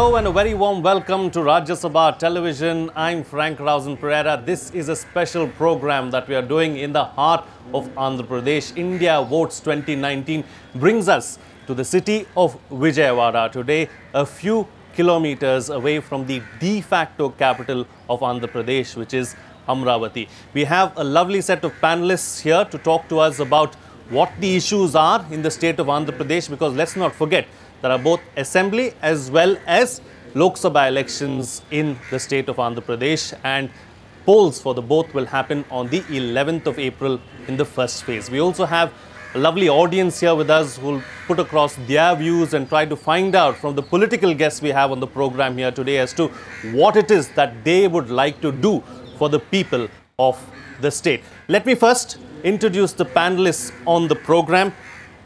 Hello and a very warm welcome to Rajya Sabha Television. I'm Frank Rausen Pereira. This is a special program that we are doing in the heart of Andhra Pradesh. India Votes 2019 brings us to the city of Vijayawada today, a few kilometers away from the de facto capital of Andhra Pradesh, which is Amravati. We have a lovely set of panelists here to talk to us about what the issues are in the state of Andhra Pradesh, because let's not forget there are both assembly as well as Lok Sabha elections in the state of Andhra Pradesh, and polls for the both will happen on the 11th of April in the first phase. We also have a lovely audience here with us who will put across their views and try to find out from the political guests we have on the program here today as to what it is that they would like to do for the people of the state. Let me first introduce the panelists on the program.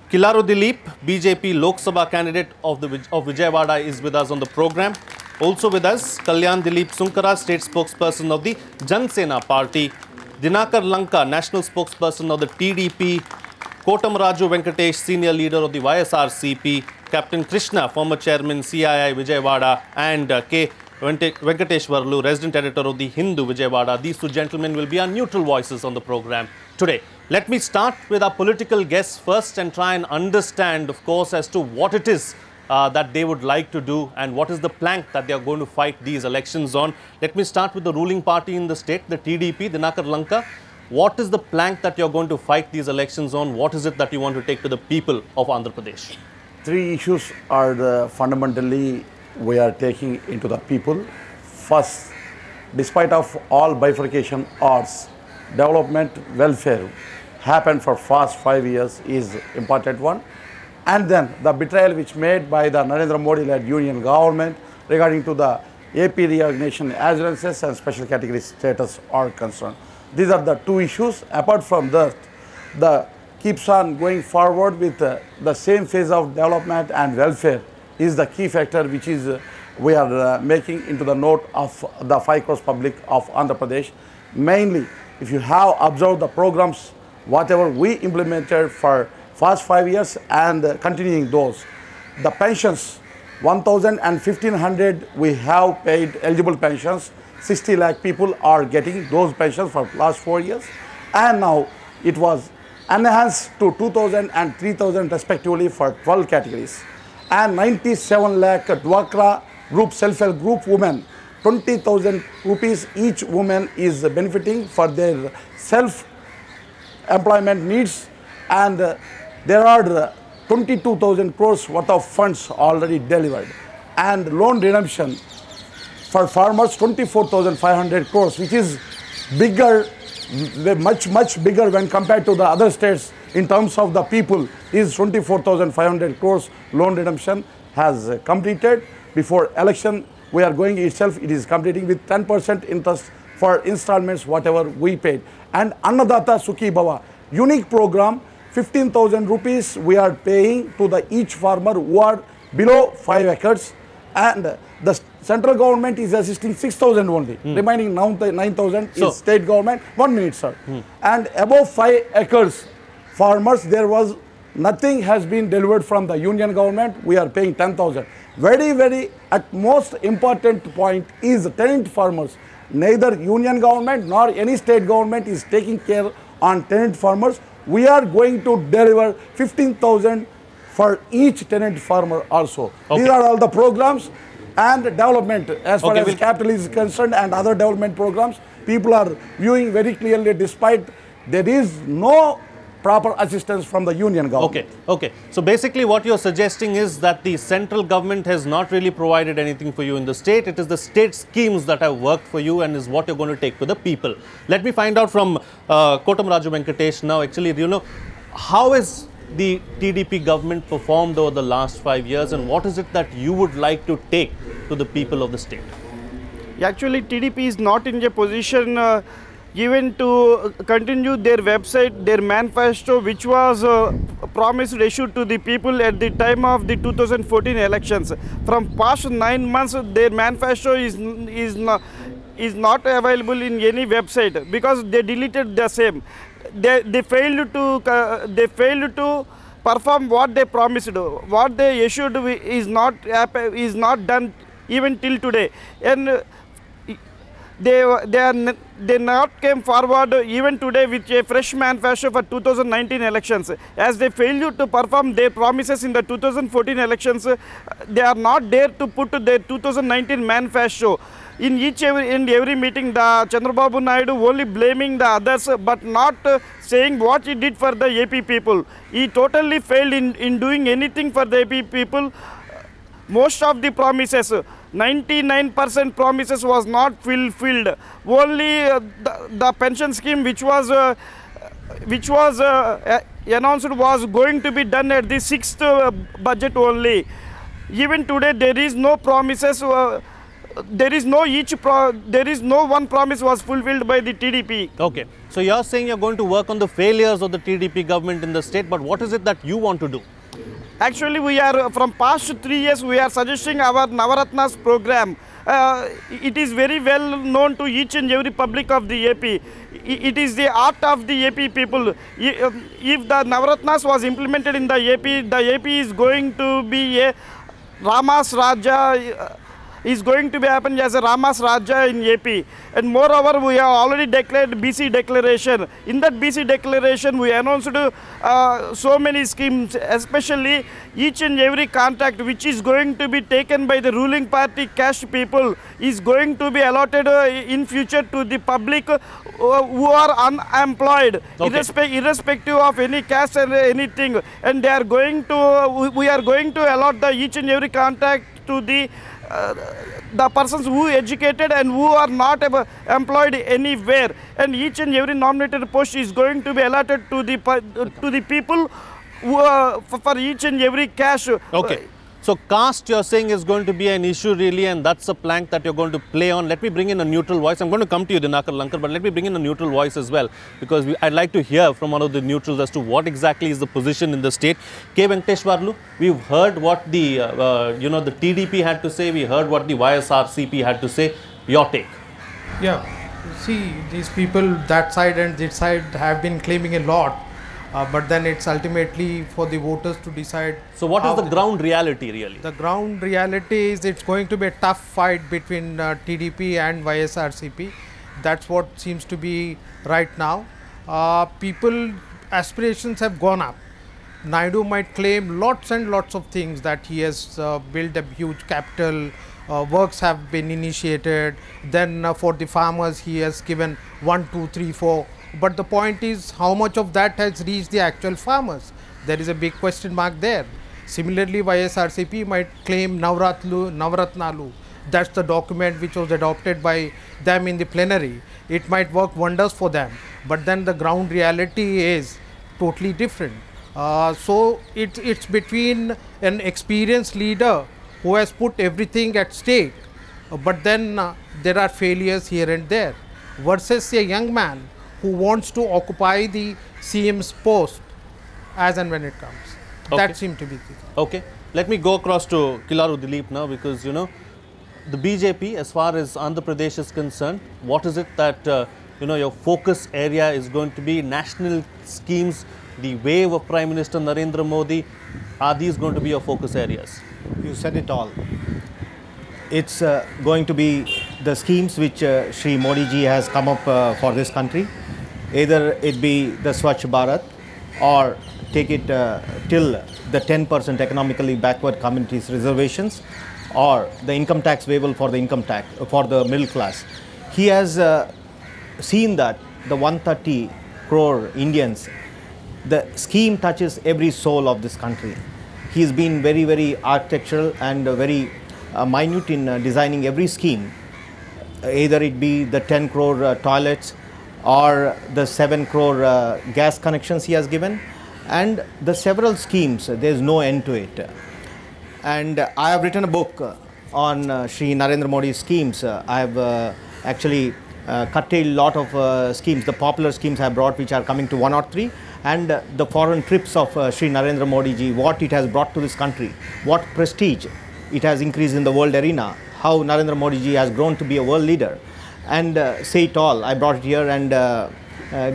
Kilaru Dileep, BJP Lok Sabha candidate of Vijayawada, is with us on the program. Also with us, Kalyan Dileep Sunkara, state spokesperson of the Sena party. Dinakar Lanka, national spokesperson of the TDP. Kotamraju Venkatesh, senior leader of the Ysrcp. Captain Krishna, former chairman CII Vijayawada, and Venkateshwarlu, resident editor of the Hindu Vijayawada. These two gentlemen will be our neutral voices on the program today. Let me start with our political guests first and try and understand, of course, as to what it is that they would like to do and what is the plank that they are going to fight these elections on. Let me start with the ruling party in the state, the TDP, Dinakar Lanka. What is the plank that you're going to fight these elections on? What is it that you want to take to the people of Andhra Pradesh? Three issues are fundamentally we are taking into the people. First, despite of all bifurcation odds, development, welfare happened for past 5 years is important one. And then the betrayal which made by the Narendra Modi-led union government regarding to the AP reorganization assurances and special category status are concerned. These are the two issues. Apart from that, the keeps on going forward with the same phase of development and welfare is the key factor which is we are making into the note of the 5 crores public of Andhra Pradesh. Mainly, if you have observed the programs, whatever we implemented for past 5 years and continuing those, the pensions, 1,000 and 1,500 we have paid eligible pensions. 60 lakh people are getting those pensions for last 4 years, and now it was enhanced to 2,000 and 3,000 respectively for 12 categories, and 97 lakh Dwakra group self-help group women, 20,000 rupees each woman is benefiting for their self-employment needs, and there are 22,000 crores worth of funds already delivered, and loan redemption for farmers 24,500 crores, which is bigger, much bigger when compared to the other states in terms of the people. Is 24,500 crores loan redemption has completed before election. We are going itself, it is completing with 10% interest for installments whatever we paid. And Annadata Sukhi Bhava, unique program, 15,000 rupees we are paying to the each farmer who are below 5 acres, and the central government is assisting 6,000 only. Remaining 9,000 is state government. 1 minute, sir. And above 5 acres farmers, there was nothing has been delivered from the union government. We are paying 10,000. Very at most important point is tenant farmers. Neither union government nor any state government is taking care on tenant farmers. We are going to deliver 15,000 for each tenant farmer also. Okay. These are all the programs and development as far as capital is concerned and other development programs. People are viewing very clearly despite there is no proper assistance from the union government. Okay. So basically what you're suggesting is that the central government has not really provided anything for you in the state. It is the state schemes that have worked for you and is what you're going to take to the people. Let me find out from Kotamraju Venkatesh now. Actually, you know, how is the TDP government performed over the last 5 years, and what is it that you would like to take to the people of the state? Actually, TDP is not in a position even to continue their website, their manifesto, which was promised issued to the people at the time of the 2014 elections. From past 9 months, their manifesto is not available in any website because they deleted the same. They failed to perform what they promised. What they issued is not done even till today. And they not came forward even today with a fresh manifesto for 2019 elections. As they failed to perform their promises in the 2014 elections, they are not there to put their 2019 manifesto. In every meeting, the Chandrababu Naidu only blaming the others, but not saying what he did for the AP people. He totally failed in doing anything for the AP people. Most of the promises, 99% promises was not fulfilled. Only the pension scheme which was announced was going to be done at the 6th budget only. Even today there is no promises. There is no one promise was fulfilled by the TDP. Okay, so you're saying you're going to work on the failures of the TDP government in the state, but what is it that you want to do? Actually, we are from past 3 years we are suggesting our Navaratnas program. It is very well known to each and every public of the AP. It is the art of the AP people. If the Navaratnas was implemented in the AP is going to be a Rama's Raja. Is going to be happen as a Rama's Raja in AP. And moreover, we have already declared BC declaration. In that BC declaration, we announced so many schemes, especially each and every contract which is going to be taken by the ruling party caste people is going to be allotted in future to the public who are unemployed, okay, irrespective of any caste and anything. And they are going to, we are going to allot the each and every contract to the persons who educated and who are not employed anywhere, and each and every nominated post is going to be allotted to the people who for each and every cash. Okay. So caste, you're saying, is going to be an issue really, and that's a plank that you're going to play on. Let me bring in a neutral voice. I'm going to come to you, Dinakar Lankar, but let me bring in a neutral voice as well, because I'd like to hear from one of the neutrals as to what exactly is the position in the state. K. Venkateshwarlu, we've heard what the the TDP had to say. We heard what the Ysrcp had to say. Your take? Yeah, see, these people, that side and this side, have been claiming a lot. But then it's ultimately for the voters to decide. So what is the ground reality really? The ground reality is it's going to be a tough fight between TDP and Ysrcp. That's what seems to be right now. People aspirations have gone up. Naidu might claim lots and lots of things, that he has built a huge capital, works have been initiated, then for the farmers he has given 1, 2, 3, 4. But the point is, how much of that has reached the actual farmers? There is a big question mark there. Similarly, Ysrcp might claim Navaratnalu. That's the document which was adopted by them in the plenary. It might work wonders for them, but then the ground reality is totally different. So it's between an experienced leader who has put everything at stake, but then there are failures here and there, versus a young man who wants to occupy the CM's post as and when it comes. Okay. That seemed to be the thing. Okay. Let me go across to Kilaru, Dileep now, because the BJP, as far as Andhra Pradesh is concerned, what is it that your focus area is going to be? National schemes, the wave of Prime Minister Narendra Modi, are these going to be your focus areas? You said it all. It's going to be the schemes which Shri Modi ji has come up for this country. Either it be the Swachh Bharat, or take it till the 10% economically backward communities reservations, or the income tax waiver for the income tax for the middle class. He has seen that the 130 crore Indians, the scheme touches every soul of this country. He's been very, very architectural and very minute in designing every scheme. Either it be the 10 crore toilets, or the 7 crore gas connections he has given, and the several schemes, there is no end to it. And I have written a book on Shri Narendra Modi's schemes. I have actually curtailed a lot of schemes, the popular schemes I have brought, which are coming to 103, and the foreign trips of Shri Narendra Modi ji, what it has brought to this country, what prestige it has increased in the world arena, how Narendra Modi ji has grown to be a world leader. And say it all, I brought it here and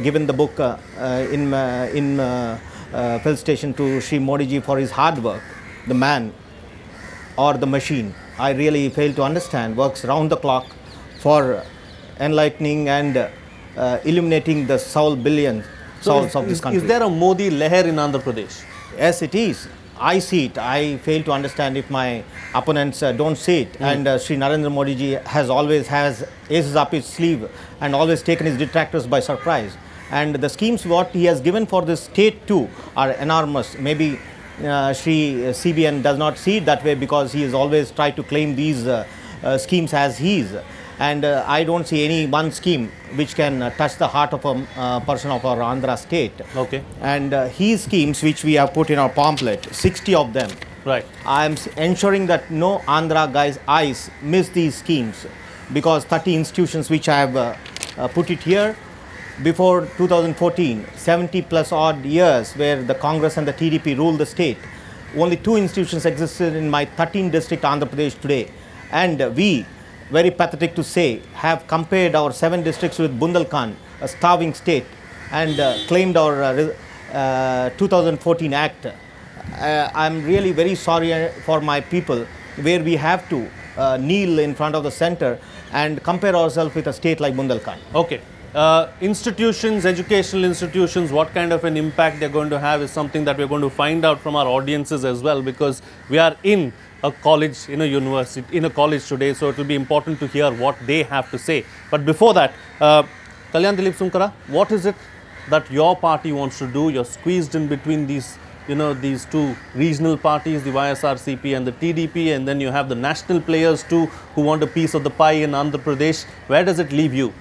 given the book in Phil Station to Shri Modi ji for his hard work, the man or the machine. I really fail to understand, works round the clock for enlightening and illuminating the souls of this country. Is there a Modi leher in Andhra Pradesh? Yes, it is. I see it. I fail to understand if my opponents don't see it. And Sri Narendra Modi ji has always aces up his sleeve and always taken his detractors by surprise. And the schemes what he has given for the state too are enormous. Maybe Sri CBN does not see it that way because he has always tried to claim these schemes as his. And I don't see any one scheme which can touch the heart of a person of our Andhra state. Okay. And his schemes which we have put in our pamphlet, 60 of them. Right. I am ensuring that no Andhra guys' eyes miss these schemes because 30 institutions which I have put it here. Before 2014, 70 plus odd years where the Congress and the TDP ruled the state, only 2 institutions existed in my 13 district Andhra Pradesh today. And we, very pathetic to say, have compared our 7 districts with Bundelkhand, a starving state, and claimed our 2014 Act. I am really very sorry for my people where we have to kneel in front of the center and compare ourselves with a state like Bundelkhand. Okay. Institutions, educational institutions, what kind of an impact they're going to have is something that we're going to find out from our audiences as well, because we are in a college, in a university, in a college today, so it will be important to hear what they have to say. But before that, Kalyan, Dileep, Sunkara, what is it that your party wants to do? You're squeezed in between these, these 2 regional parties, the Ysrcp and the TDP, and then you have the national players too who want a piece of the pie in Andhra Pradesh. Where does it leave you?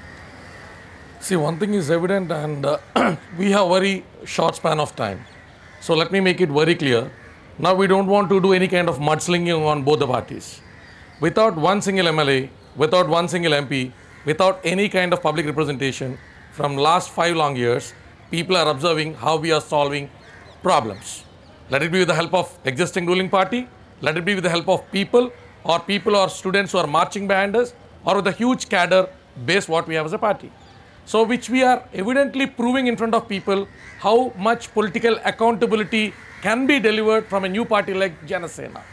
See, one thing is evident, and we have very short span of time. So let me make it very clear. Now we don't want to do any kind of mudslinging on both the parties. Without one single MLA, without one single MP, without any kind of public representation, from last 5 long years, people are observing how we are solving problems. Let it be with the help of existing ruling party, let it be with the help of people or students who are marching behind us, or with a huge cadre base what we have as a party. So which we are evidently proving in front of people how much political accountability can be delivered from a new party like Jana Sena.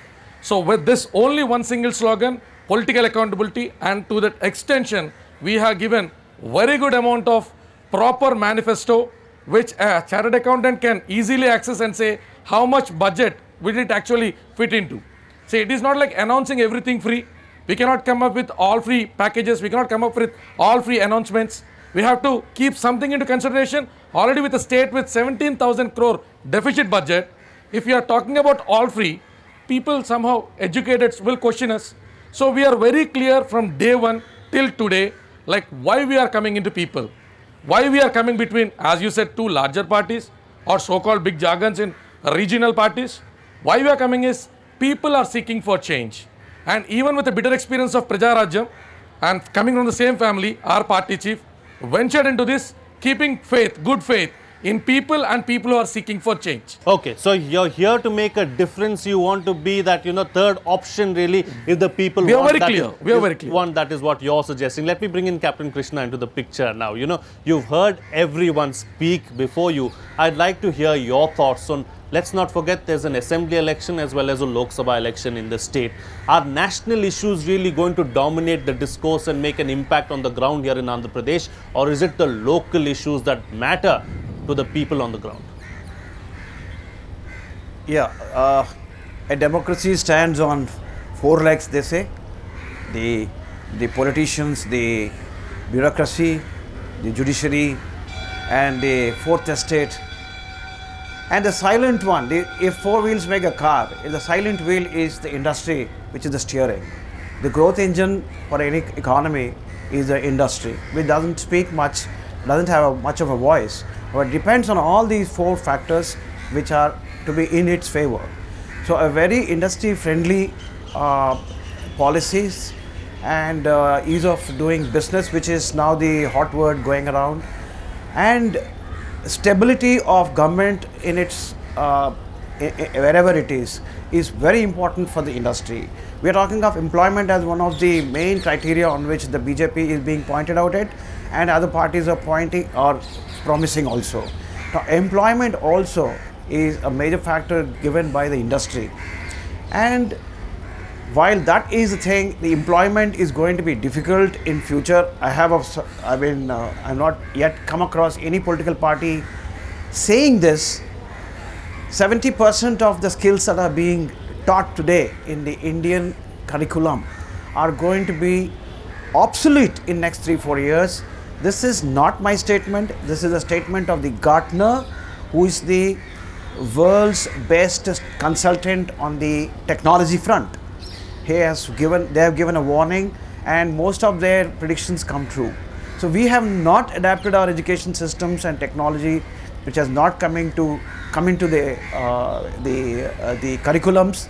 So with this only one single slogan, political accountability, and to that extension, we have given very good amount of proper manifesto which a chartered accountant can easily access and say how much budget will it actually fit into. See, it is not like announcing everything free. We cannot come up with all free packages. We cannot come up with all free announcements. We have to keep something into consideration. Already with a state with 17,000 crore deficit budget, if we are talking about all free, people somehow educated will question us. So we are very clear from day one till today, like why we are coming into people. Why we are coming between, as you said, 2 larger parties or so-called big jargons in regional parties. Why we are coming is people are seeking for change. And even with the bitter experience of Prajarajyam and coming from the same family, our party chief ventured into this, keeping faith, good faith in people and people who are seeking for change. Okay, so you're here to make a difference. You want to be that, third option really if the people we want are very clear. We are very clear. One, that is what you're suggesting. Let me bring in Captain Krishna into the picture now. You've heard everyone speak before you. I'd like to hear your thoughts on, let's not forget there's an assembly election as well as a Lok Sabha election in the state. Are national issues really going to dominate the discourse and make an impact on the ground here in Andhra Pradesh, or is it the local issues that matter to the people on the ground? Yeah, a democracy stands on 4 legs, they say. The politicians, the bureaucracy, the judiciary, and the 4th estate. And the silent one, if 4 wheels make a car, the silent wheel is the industry, which is the steering. The growth engine for any economy is the industry, which doesn't speak much, doesn't have much of a voice, but depends on all these 4 factors which are to be in its favor. So a very industry-friendly policies and ease of doing business, which is now the hot word going around, and stability of government in its wherever it is very important for the industry. We are talking of employment as one of the main criteria on which the BJP is being pointed out at, and other parties are pointing or promising also. Now, employment also is a major factor given by the industry, and while that is the thing, the employment is going to be difficult in future. I'm not yet come across any political party saying this. 70% of the skills that are being taught today in the Indian curriculum are going to be obsolete in next 3-4 years. This is not my statement. This is a statement of the Gartner, who is the world's best consultant on the technology front. They have given a warning, and most of their predictions come true. So we have not adapted our education systems and technology, which has not come into the curriculums.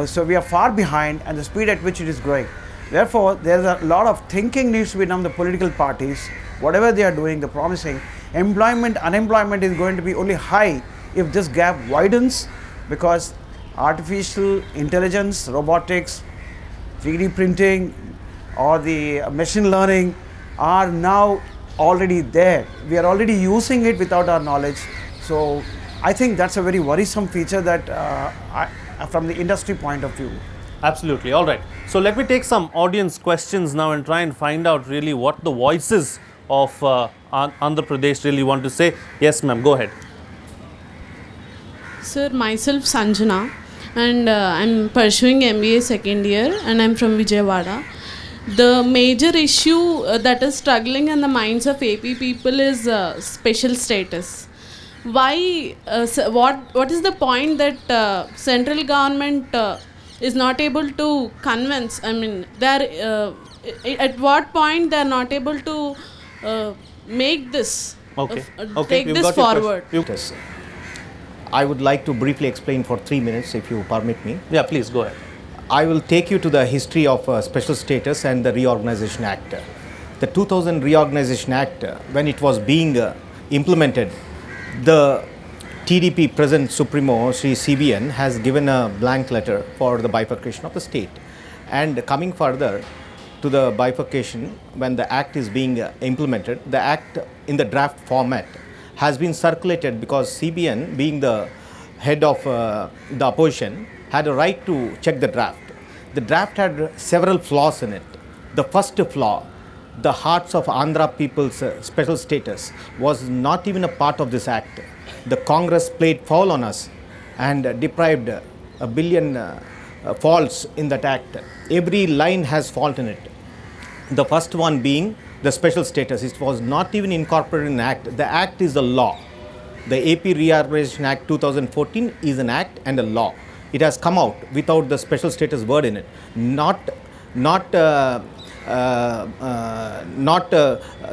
So we are far behind, and the speed at which it is growing. Therefore, there is a lot of thinking needs to be done on the political parties. Whatever they are doing, the promising unemployment is going to be only high if this gap widens, because artificial intelligence, robotics, 3D printing, or the machine learning are now already there. We are already using it without our knowledge. So I think that's a very worrisome feature that from the industry point of view. Absolutely. All right. So let me take some audience questions now and try and find out really what the voices of Andhra Pradesh really want to say. Yes, ma'am. Go ahead. Sir, myself Sanjana, and I'm pursuing MBA second year, and I'm from Vijayawada. The major issue that is struggling in the minds of AP people is special status. Why? What is the point that central government is not able to convince? I mean, at what point they are not able to make this, take this forward? Yes. I would like to briefly explain for 3 minutes, if you permit me. Yeah, please go ahead. I will take you to the history of Special Status and the Reorganization Act. The 2000 Reorganization Act, when it was being implemented, the TDP present Supremo, Sri CBN, has given a blank letter for the bifurcation of the state. And coming further to the bifurcation, when the act is being implemented, the act in the draft format has been circulated because CBN, being the head of the opposition, had a right to check the draft. The draft had several flaws in it. The first flaw, the hearts of Andhra people's special status was not even a part of this act. The Congress played foul on us and deprived a billion faults in that act. Every line has fault in it. The first one being the special status. It was not even incorporated in the act. The act is a law. The AP Reorganization Act 2014 is an act and a law. It has come out without the special status word in it. Not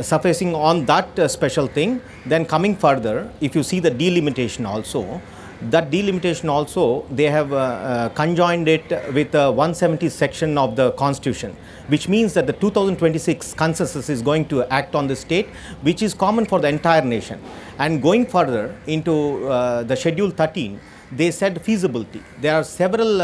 sufficing on that special thing. Then coming further, if you see the delimitation also, that delimitation also, they have conjoined it with 170 section of the Constitution, which means that the 2026 consensus is going to act on the state, which is common for the entire nation. And going further into the Schedule 13, they said feasibility. There are several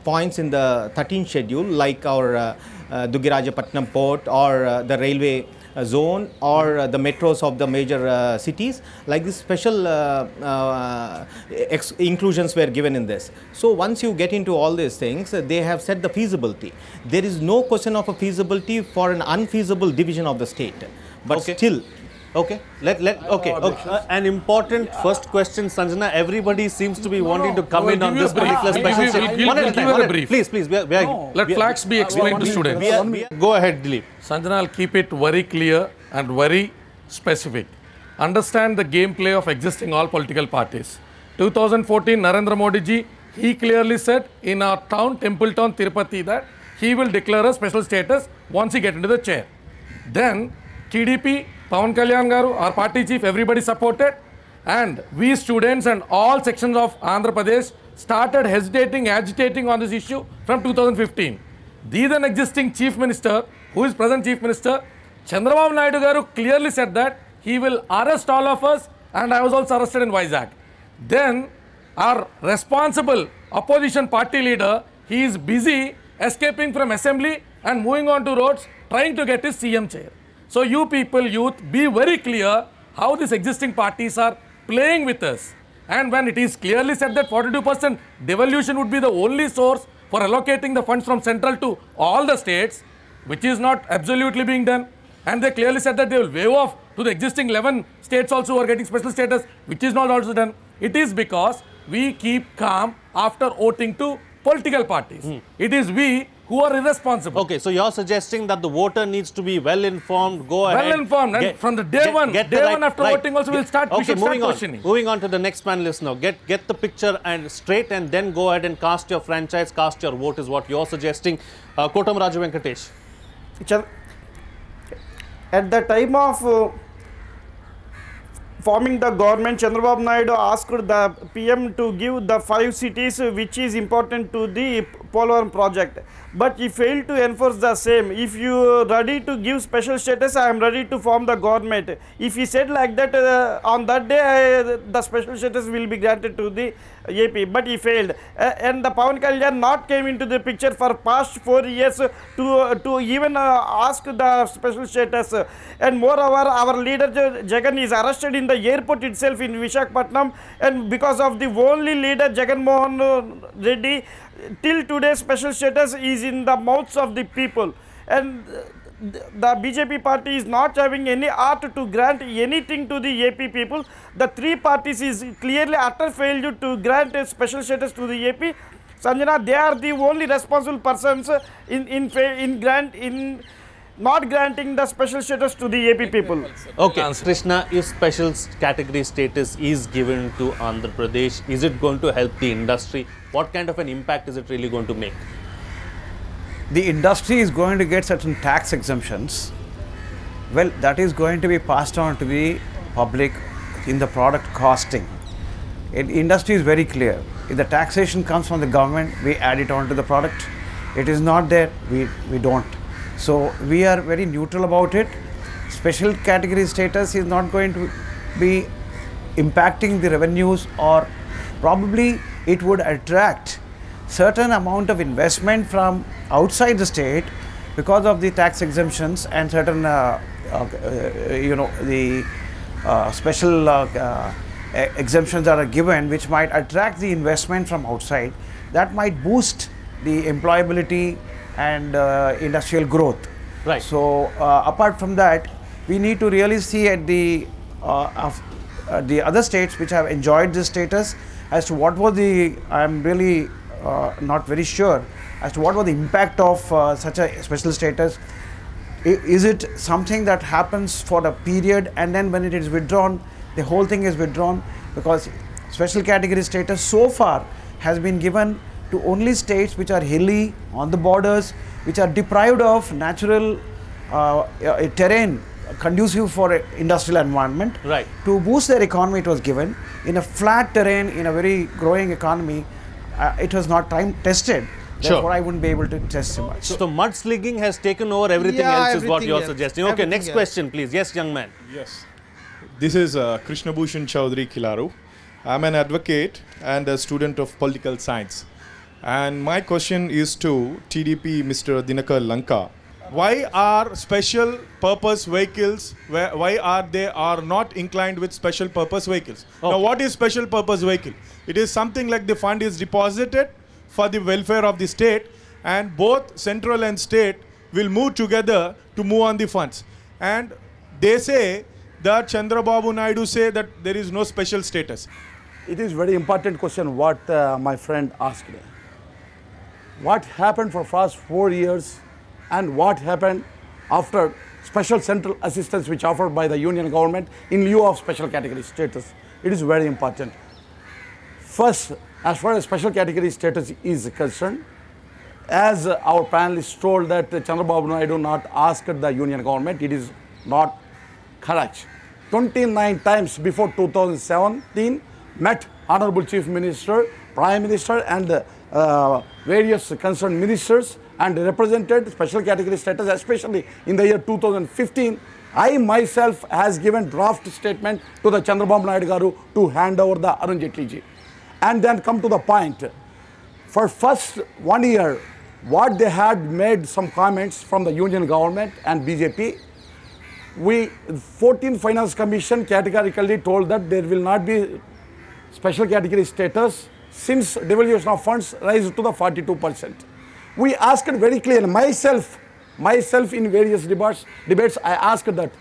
points in the 13th schedule, like our Dugirajapatnam port, or the railway zone, or the metros of the major cities. Like this, special inclusions were given in this. So once you get into all these things, they have said the feasibility. There is no question of a feasibility for an unfeasible division of the state. But still, an important first question, Sanjana. Everybody seems to be wanting to come in on this particular special state. Please. Let facts be explained to students. Go ahead, Dileep. Sanjana, I'll keep it very clear and very specific. Understand the gameplay of existing all political parties. 2014, Narendra Modi ji, he clearly said in our town, Temple Town, Tirupati, that he will declare a special status once he gets into the chair. Then TDP, Pawan Kalyan garu, our party chief, everybody supported, and we students and all sections of Andhra Pradesh started hesitating, agitating on this issue from 2015. The then existing chief minister, who is present chief minister, Chandrababu Naidu garu, clearly said that he will arrest all of us, and I was also arrested in Vizag. Then our responsible opposition party leader, he is busy escaping from assembly and moving on to roads, trying to get his CM chair. So you people, youth, be very clear how these existing parties are playing with us. And when it is clearly said that 42% devolution would be the only source for allocating the funds from central to all the states, which is not absolutely being done. And they clearly said that they will waive off to the existing 11 states also who are getting special status, which is not also done. It is because we keep calm after voting to political parties. It is we who are irresponsible. Okay, so you're suggesting that the voter needs to be well informed, go ahead. Well informed, and from the day one after voting also we'll start, we should start questioning. Moving on to the next panelist now. Get the picture and straight, and then go ahead and cast your franchise, cast your vote is what you're suggesting. Kotamraju Venkatesh. At the time of forming the government, Chandrababu Naidu asked the PM to give the 5 cities which is important to the Polvaram project. But he failed to enforce the same. If you are ready to give special status, I am ready to form the government. If he said like that, on that day, the special status will be granted to the AP. But he failed. And the Pawan Kalyan not came into the picture for past 4 years to even ask the special status. And moreover, our leader Jagan is arrested in the airport itself in Visakhapatnam. And because of the only leader Jagan Mohan Reddy, till today special status is in the mouths of the people, and the BJP party is not having any art to grant anything to the AP people. The 3 parties is clearly utter failure to grant a special status to the AP. Sanjana, they are the only responsible persons in not granting the special status to the AP people. Okay, Krishna, if special category status is given to Andhra Pradesh, is it going to help the industry? What kind of an impact is it really going to make? The industry is going to get certain tax exemptions. Well, that is going to be passed on to the public in the product costing. Industry is very clear. If the taxation comes from the government, we add it on to the product. It is not there, we don't. So we are very neutral about it. Special category status is not going to be impacting the revenues, or probably it would attract certain amount of investment from outside the state because of the tax exemptions and certain special exemptions that are given, which might attract the investment from outside. That might boost the employability and industrial growth. Right. So apart from that, we need to really see at the other states which have enjoyed this status as to what was the, I am really not very sure as to what was the impact of such a special status. Is it something that happens for a period and then when it is withdrawn, the whole thing is withdrawn? Because special category status so far has been given to only states which are hilly, on the borders, which are deprived of natural terrain conducive for industrial environment. Right. To boost their economy, it was given. In a flat terrain, in a very growing economy, it was not time tested. Therefore, Sure. I wouldn't be able to test so much. So mudslinging has taken over everything else is what you're suggesting. Okay, next question please. Yes, young man. Yes. This is Krishna Chaudhary Kilaru. I'm an advocate and a student of political science. And my question is to TDP Mr. Dinakar Lanka. Why are special purpose vehicles, why are they not inclined with special purpose vehicles? Okay. Now what is special purpose vehicle? It is something like the fund is deposited for the welfare of the state, and both central and state will move together to move on the funds. And they say that Chandrababu Naidu say that there is no special status. It is very important question what my friend asked. What happened for past 4 years and what happened after special central assistance which offered by the union government in lieu of special category status. It is very important. First, as far as special category status is concerned, as our panelists told that Chandrababu Naidu not asked the union government, it is not correct. 29 times before 2017 met Honorable Chief Minister, Prime Minister and various concerned ministers and represented special category status, especially in the year 2015. I myself has given draft statement to the Chandrababu Naidu Garu to hand over the Arun Jaitley ji. And then come to the point. For first 1 year, what they had made some comments from the union government and BJP, 14 Finance Commission categorically told that there will not be special category status since devolution of funds rise to the 42%. We asked very clearly, myself in various debates, I asked that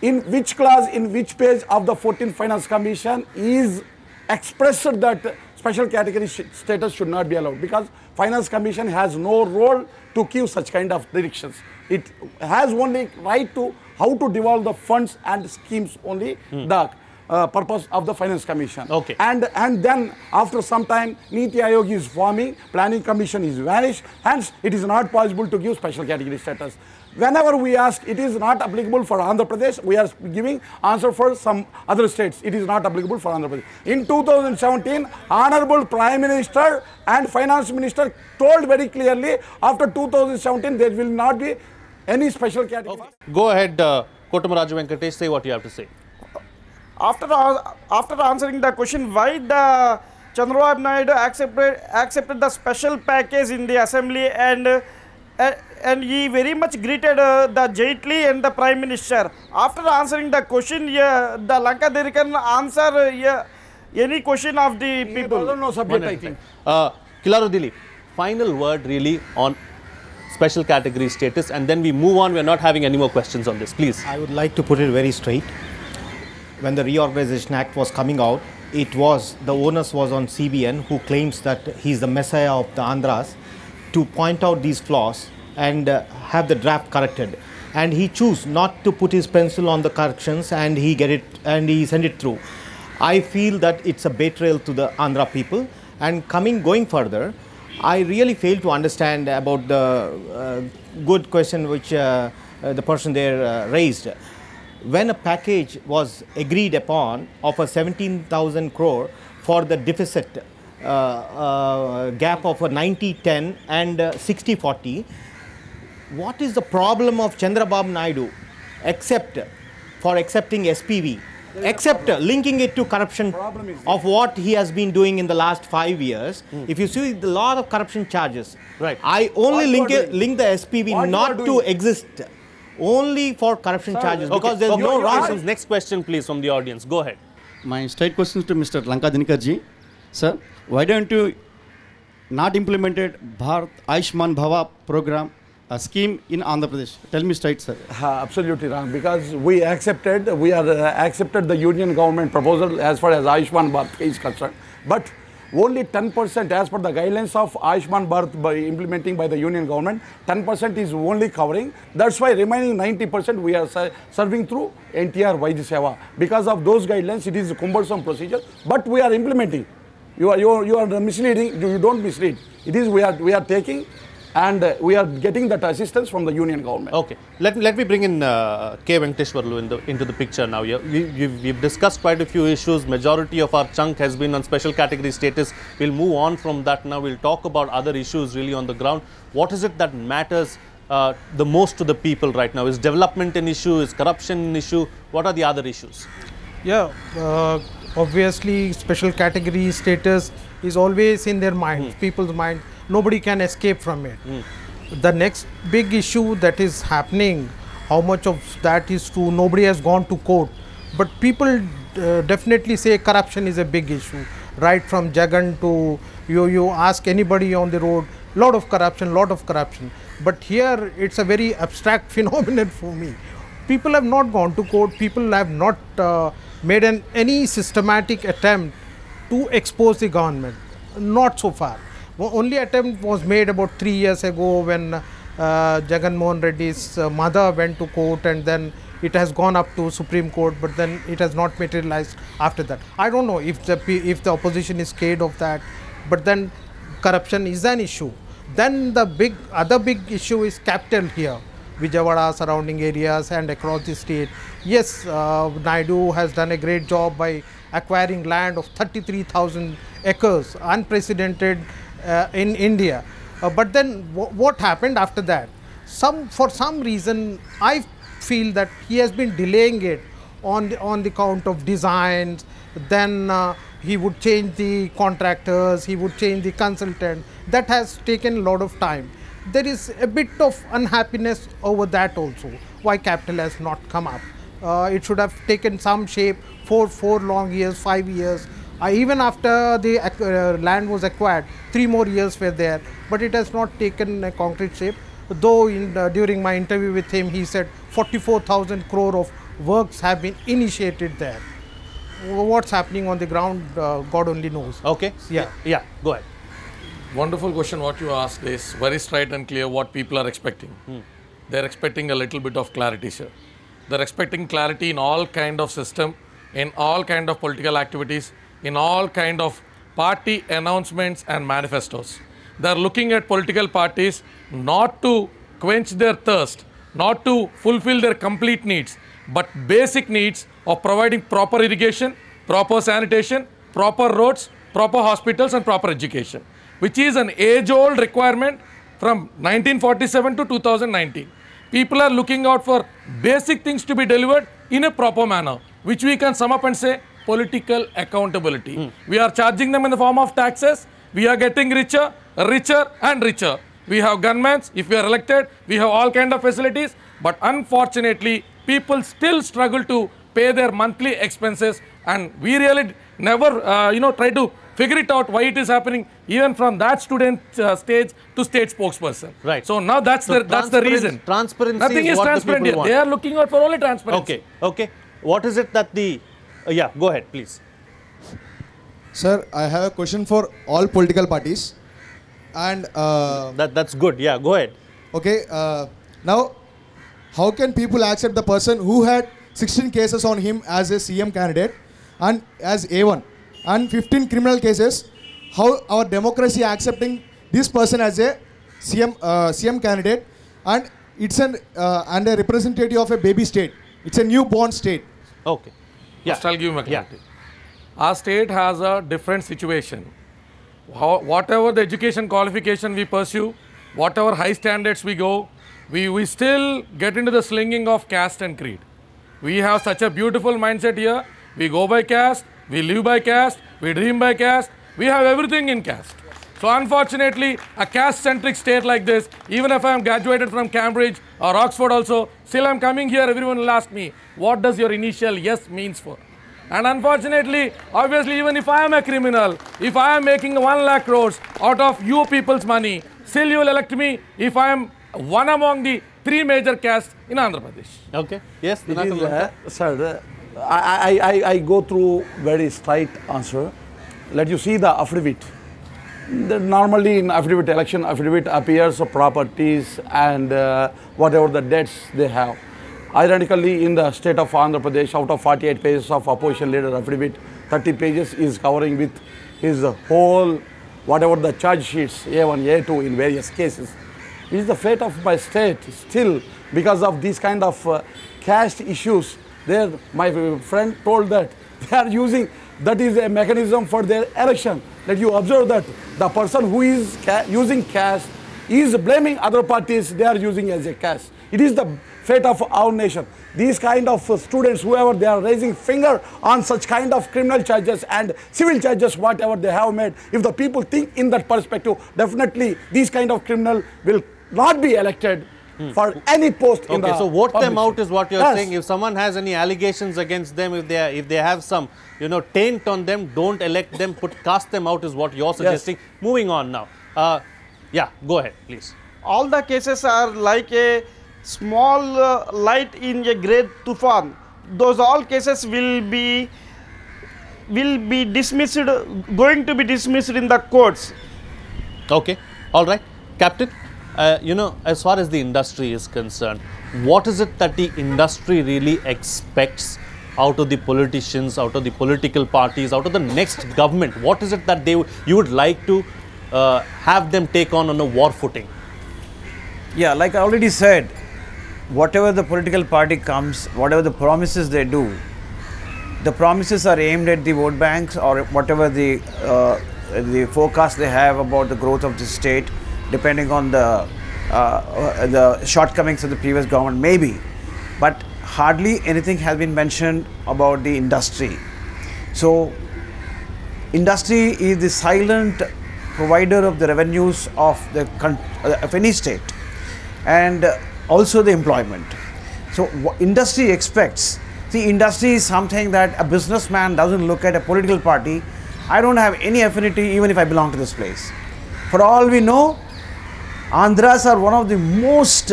in which clause, in which page of the 14th Finance Commission is expressed that special category status should not be allowed, because Finance Commission has no role to give such kind of directions. It has only right to how to devolve the funds and schemes only the purpose of the Finance Commission. Okay. And then after some time, Niti Aayog is forming, Planning Commission is vanished, hence it is not possible to give special category status. Whenever we ask, it is not applicable for Andhra Pradesh, we are giving answer for some other states. It is not applicable for Andhra Pradesh. In 2017, Honorable Prime Minister and Finance Minister told very clearly, after 2017, there will not be any special category. Okay. Go ahead, Kotamraju Venkatesh, say what you have to say. After answering the question why the Chandrababu Naidu accepted the special package in the assembly, and he very much greeted the Jaitley and the Prime Minister. After answering the question, the Lanka they can answer any question of the people. No subject, I think. Kilaru Dileep, final word really on special category status, and then we move on. We are not having any more questions on this, please. I would like to put it very straight. When the Reorganization Act was coming out, the onus was on CBN, who claims that he's the messiah of the Andhras, to point out these flaws and have the draft corrected. And he chose not to put his pencil on the corrections, and he sent it through. I feel that it's a betrayal to the Andhra people. And going further, I really fail to understand about the good question which the person there raised. When a package was agreed upon of a 17,000 crore for the deficit gap of a 90-10 and 60-40, what is the problem of Chandrababu Naidu except for accepting SPV, except linking it to corruption of what he has been doing in the last 5 years? If you see the lot of corruption charges, right? I only link the SPV not to exist. Only for corruption charges, because there's no wrong. Next question, please, from the audience. Go ahead. My straight question to Mr. Lanka Dinakar ji. Sir, why don't you not implemented Bharat Ayushman Bhava program, a scheme in Andhra Pradesh? Tell me straight, sir. Absolutely wrong, because we accepted the union government proposal as far as Ayushman Bharat is concerned, but only 10% as per the guidelines of Ayushman Bharat implementing by the union government, 10% is only covering. That's why remaining 90% we are serving through NTR Vaidya Seva. Because of those guidelines, it is a cumbersome procedure, but we are implementing. You are misleading. You don't mislead. It is we are taking, and we are getting that assistance from the union government. Okay, let me bring in Venkateshwarlu into the picture now. We've discussed quite a few issues. Majority of our chunk has been on special category status. We'll move on from that now. We'll talk about other issues really on the ground. What is it that matters the most to the people right now? Is development an issue? Is corruption an issue? What are the other issues? Yeah, obviously special category status is always in their minds, people's mind. Nobody can escape from it. The next big issue that is happening, how much of that is true, nobody has gone to court. But people definitely say corruption is a big issue. Right from Jagan to you ask anybody on the road, lot of corruption. But here it's a very abstract phenomenon for me. People have not gone to court, people have not made any systematic attempt to expose the government, not so far. Only attempt was made about 3 years ago when Jagan Mohan Reddy's mother went to court, and then it has gone up to Supreme Court, but then it has not materialized after that. I don't know if the opposition is scared of that, but then corruption is an issue. Then the other big issue is capital here, Vijayawada, surrounding areas and across the state. Yes, Naidu has done a great job by acquiring land of 33,000 acres, unprecedented in India. But then what happened after that? For some reason, I feel that he has been delaying it on the count of designs. Then he would change the contractors, he would change the consultant. That has taken a lot of time. There is a bit of unhappiness over that also, why capital has not come up. It should have taken some shape for 4 long years, 5 years, Even after the land was acquired, 3 more years were there, but it has not taken a concrete shape. Though during my interview with him, he said 44,000 crore of works have been initiated there. What's happening on the ground, God only knows. Okay. Yeah, go ahead. Wonderful question what you asked is very straight and clear what people are expecting. They're expecting a little bit of clarity, sir. They're expecting clarity in all kind of system, in all kind of political activities, in all kind of party announcements and manifestos. They're looking at political parties not to quench their thirst, not to fulfill their complete needs, but basic needs of providing proper irrigation, proper sanitation, proper roads, proper hospitals and proper education, which is an age-old requirement from 1947 to 2019. People are looking out for basic things to be delivered in a proper manner, which we can sum up and say political accountability. We are charging them in the form of taxes. We are getting richer, richer and richer. We have gunmen. If we are elected, we have all kind of facilities. But unfortunately, people still struggle to pay their monthly expenses, and we really never, try to figure it out why it is happening, even from that student stage to state spokesperson. Right. So now that's the reason. Transparency. Nothing is what transparent the here. people They want. are looking out for only transparency. Okay. What is it that the? Yeah, go ahead, please. Sir, I have a question for all political parties, and that's good. Yeah, go ahead. Okay. Now, how can people accept the person who had 16 cases on him as a CM candidate and as A1 and 15 criminal cases? How our democracy accepting this person as a CM candidate, and it's and a representative of a baby state. It's a newborn state. Okay. Yeah. First, I'll give you my clarity. Our state has a different situation. Whatever the education qualification we pursue, whatever high standards we go, we still get into the slinging of caste and creed. We have such a beautiful mindset here. We go by caste, we live by caste, we dream by caste, we have everything in caste. So unfortunately, a caste-centric state like this, even if I am graduated from Cambridge or Oxford also, still I'm coming here, everyone will ask me, what does your initial yes means for? And unfortunately, obviously, even if I am a criminal, if I am making 1 lakh crores out of you people's money, still you will elect me if I am one among the 3 major castes in Andhra Pradesh. Okay. Yes, sir, I go through very straight answer. Let you see the affidavit. Normally in election affidavit appears of properties and whatever the debts they have. Ironically, in the state of Andhra Pradesh, out of 48 pages of opposition leader affidavit, 30 pages is covering with his whole, whatever the charge sheets, A1, A2 in various cases. It is the fate of my state still because of these kind of caste issues. There, my friend told that they are using, that is a mechanism for their election. Let you observe that the person who is using caste is blaming other parties they are using as a caste. It is the fate of our nation. These kind of students, whoever they are raising finger on such kind of criminal charges and civil charges, whatever they have made, if the people think in that perspective, definitely these kind of criminal will not be elected for any post in the Okay, so vote them out is what you're Yes. saying. If someone has any allegations against them, if they have some, taint on them, don't elect them, cast them out is what you're suggesting. Moving on now. Yeah, go ahead, please. All the cases are like a small light in a great tufan. Those all cases will be dismissed, going to be dismissed in the courts. Okay, all right. Captain, as far as the industry is concerned, what is it that the industry really expects out of the politicians, out of the political parties, out of the next government? What is it that you would like to have them take on a war footing? Yeah, like I already said, whatever the political party comes, whatever the promises they do, the promises are aimed at the vote banks or whatever the forecast they have about the growth of the state, depending on the shortcomings of the previous government, maybe. But hardly anything has been mentioned about the industry. So, industry is the silent provider of the revenues of any state, and also the employment. So industry expects, see, industry is something that a businessman doesn't look at a political party I don't have any affinity even if I belong to this place. For all we know, Andhras are one of the most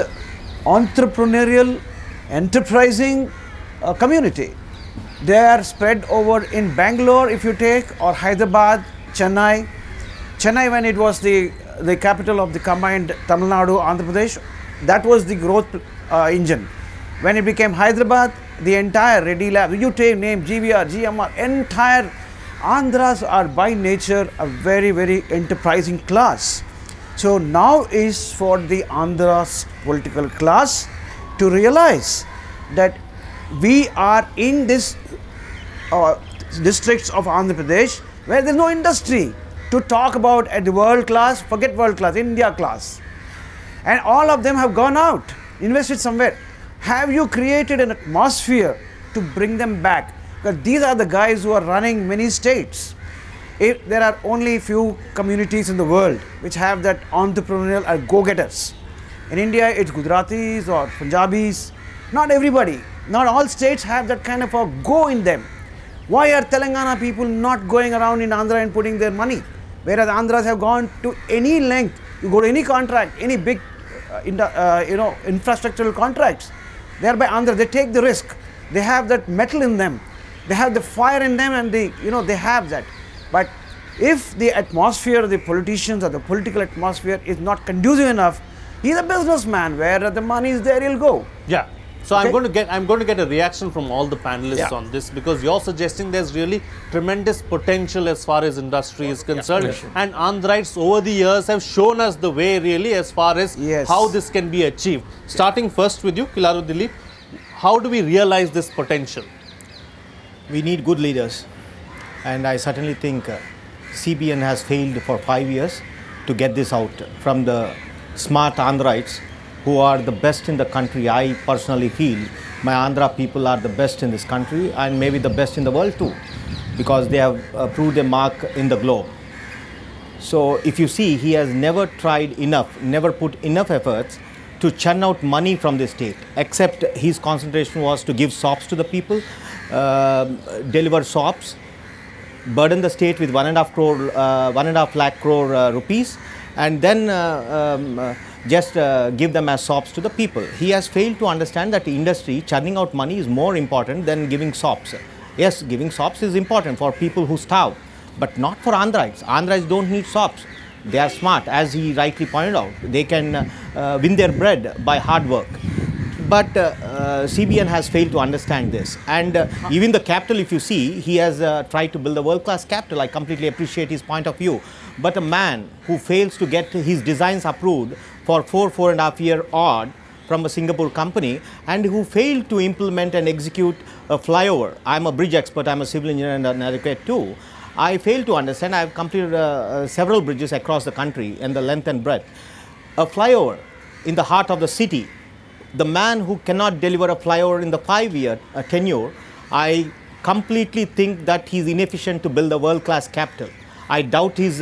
entrepreneurial, enterprising community. They are spread over in Bangalore, if you take, or Hyderabad, Chennai. Chennai, when it was the capital of the combined Tamil Nadu, Andhra Pradesh, that was the growth engine. When it became Hyderabad, the entire Reddy Lab, you take name GVR, GMR, entire Andhras are by nature a very, very enterprising class. So now is for the Andhras political class to realize that we are in this districts of Andhra Pradesh where there is no industry to talk about at the world class, forget world class, India class. And all of them have gone out, invested somewhere. Have you created an atmosphere to bring them back? Because these are the guys who are running many states. If there are only few communities in the world which have that entrepreneurial or go-getters. In India, it's Gujaratis or Punjabis. Not everybody, not all states have that kind of a go in them. Why are Telangana people not going around in Andhra and putting their money? Whereas Andhras have gone to any length. You go to any contract, any big infrastructural contracts. They are by Andhra, they take the risk. They have that metal in them. They have the fire in them, and they have that. But if the atmosphere, the politicians or the political atmosphere is not conducive enough, he's a businessman. Where the money is there, he'll go. Yeah. So okay. I'm going to get a reaction from all the panelists Yeah. on this, because you're suggesting there's really tremendous potential as far as industry is concerned. Yeah. And Andhrites over the years have shown us the way really as far as how this can be achieved. Starting first with you, Kilaru Dileep, how do we realize this potential? We need good leaders, and I certainly think CBN has failed for 5 years to get this out from the smart Andhrites who are the best in the country. I personally feel my Andhra people are the best in this country and maybe the best in the world too, because they have proved their mark in the globe. So if you see, he has never tried enough, never put enough efforts to churn out money from the state, except his concentration was to give sops to the people, deliver sops, burden the state with 1.5 lakh crore rupees, and then just give them as sops to the people. He has failed to understand that the industry churning out money is more important than giving sops. Yes, giving sops is important for people who starve, but not for Andhrites. Andhrites don't need sops. They are smart, as he rightly pointed out. They can win their bread by hard work. But CBN has failed to understand this. And even the capital, if you see, he has tried to build a world-class capital. I completely appreciate his point of view. But a man who fails to get his designs approved for 4.5 year odd from a Singapore company, and who failed to implement and execute a flyover. I'm a bridge expert, I'm a civil engineer and an advocate too. I fail to understand. I've completed several bridges across the country in the length and breadth. A flyover in the heart of the city. The man who cannot deliver a flyover in the 5-year tenure, I completely think that he's inefficient to build a world-class capital. I doubt his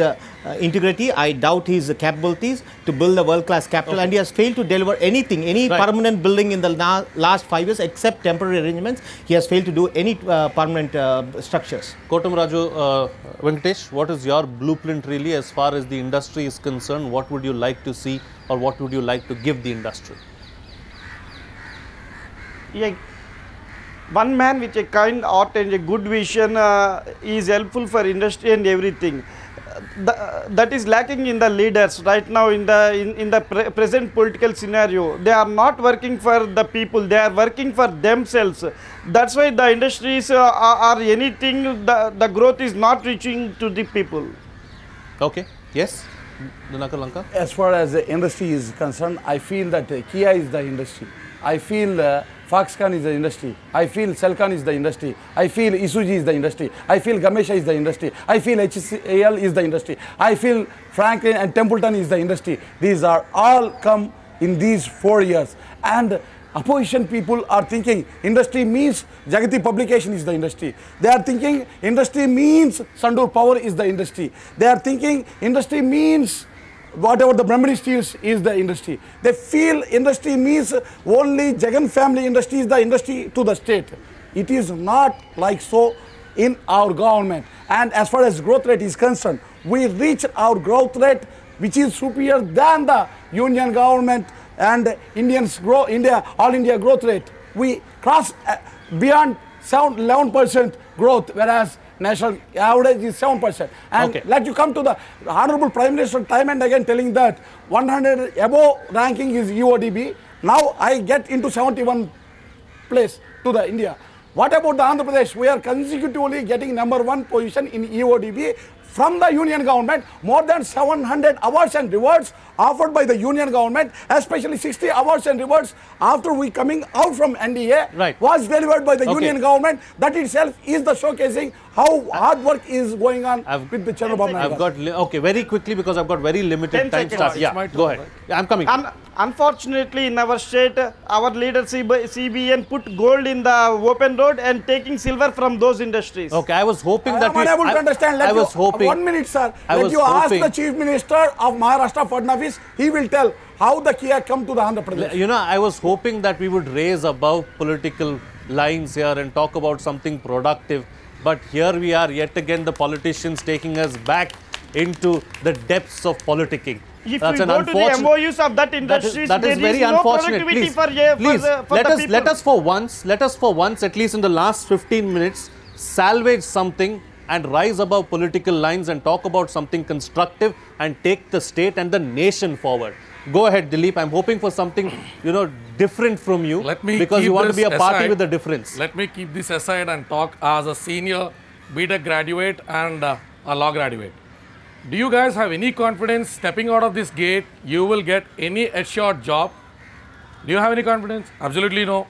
integrity, I doubt his capabilities to build a world-class capital, and he has failed to deliver anything, any permanent building in the last 5 years except temporary arrangements. He has failed to do any permanent structures. Kotamraju, Venkatesh, what is your blueprint really as far as the industry is concerned? What would you like to see, or what would you like to give the industry? Yeah, one man with a kind heart and a good vision is helpful for industry and everything. That is lacking in the leaders right now in the present political scenario. They are not working for the people, they are working for themselves. That's why the industries are anything, the growth is not reaching to the people. Okay, yes, Dinakar, Lanka. As far as the industry is concerned, I feel that Kia is the industry. I feel Foxconn is the industry. I feel Celcon is the industry. I feel Isuzu is the industry. I feel Gamesha is the industry. I feel HCL is the industry. I feel Franklin and Templeton is the industry. These are all come in these 4 years. And opposition people are thinking industry means Jagati publication is the industry. They are thinking industry means Sandur Power is the industry. They are thinking industry means whatever the Brahmani steels is the industry. They feel industry means only Jagan family industry is the industry to the state. It is not like so in our government. And as far as growth rate is concerned, we reached our growth rate which is superior than the union government and all India growth rate. We crossed beyond 11% growth, whereas national average is 7%. And let you come to the Honorable Prime Minister time and again telling that 100 above ranking is EODB. Now I get into 71 place to the India. What about the Andhra Pradesh? We are consecutively getting #1 position in EODB from the union government. More than 700 awards and rewards offered by the union government, especially 60 awards and rewards after we coming out from NDA was delivered by the union government. That itself is the showcasing how hard work is going on with the Chandrababu Naidu. I've got, very quickly because I've got very limited time. Yeah, go ahead. Yeah, I'm coming. Unfortunately, in our state, our leader CBN put gold in the open road and taking silver from those industries. Okay, I was hoping that I'm unable to understand. I was hoping. 1 minute, sir. Let you ask the Chief Minister of Maharashtra, Fadnavis. He will tell how the Kia come to the Andhra Pradesh. You know, I was hoping that we would raise above political lines here and talk about something productive. But here we are, yet again, the politicians taking us back into the depths of politicking. If we go to the MOUs of that industry, that is very no unfortunate. Please, let us for once, at least in the last 15 minutes, salvage something and rise above political lines and talk about something constructive and take the state and the nation forward. Go ahead, Dileep. I'm hoping for something, different from you, because you want to be a party with a difference. Let me keep this aside and talk as a senior BTech graduate and a law graduate. Do you guys have any confidence stepping out of this gate, you will get any assured job? Do you have any confidence? Absolutely no.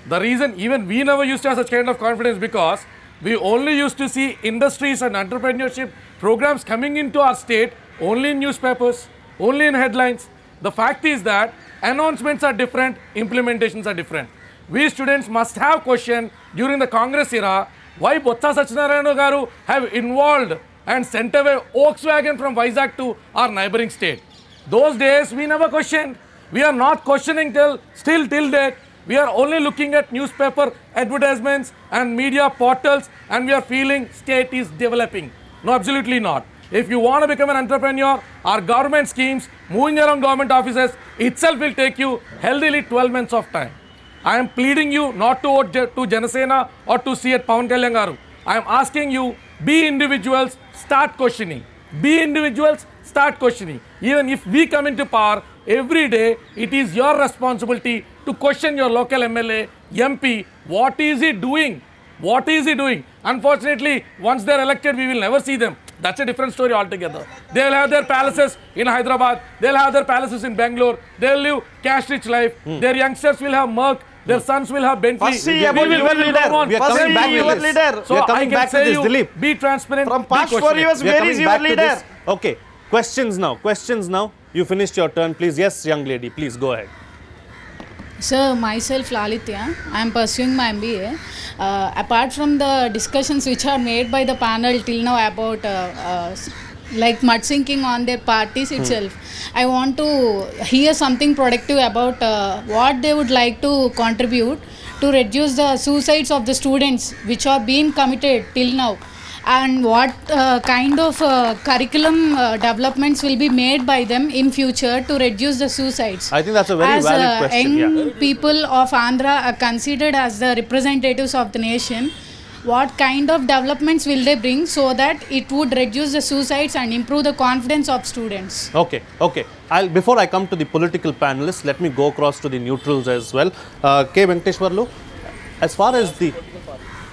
The reason even we never used to have such kind of confidence because we only used to see industries and entrepreneurship programs coming into our state only in newspapers, only in headlines. The fact is that announcements are different, implementations are different. We students must have questioned during the Congress era why Botsa Satyanarayana Garu have involved and sent away Volkswagen from Vizag to our neighboring state. Those days we never questioned. We are not questioning till date. We are only looking at newspaper advertisements and media portals and we are feeling state is developing. No, absolutely not. If you want to become an entrepreneur, our government schemes, moving around government offices itself will take you healthily 12 months of time. I am pleading you not to vote to Jana Sena or to see at Pawan Kalyan Garu. I am asking you, be individuals, start questioning. Be individuals, start questioning. Even if we come into power, every day it is your responsibility to question your local MLA, MP, what is he doing? What is he doing? Unfortunately, once they are elected, we will never see them. That's a different story altogether. They will have their palaces in Hyderabad. They will have their palaces in Bangalore. They will live cash-rich life. Their youngsters will have Merc. Their sons will have Bentley. First see about your leader. We are coming back to this. So I can say you, Dileep. Be transparent. From past 4 years, where is your leader? Okay, questions now. You finished your turn, please. Yes, young lady, please go ahead. Sir, myself Lalitya, I am pursuing my MBA. Apart from the discussions which are made by the panel till now about like mudsinking on their parties itself, I want to hear something productive about what they would like to contribute to reduce the suicides of the students which are being committed till now, and what kind of curriculum developments will be made by them in future to reduce the suicides. I think that's a very valid question. Young people of Andhra are considered as the representatives of the nation. What kind of developments will they bring so that it would reduce the suicides and improve the confidence of students? Okay. Before I come to the political panelists, let me go across to the neutrals as well. K. Venkateshwarlu, as far as the...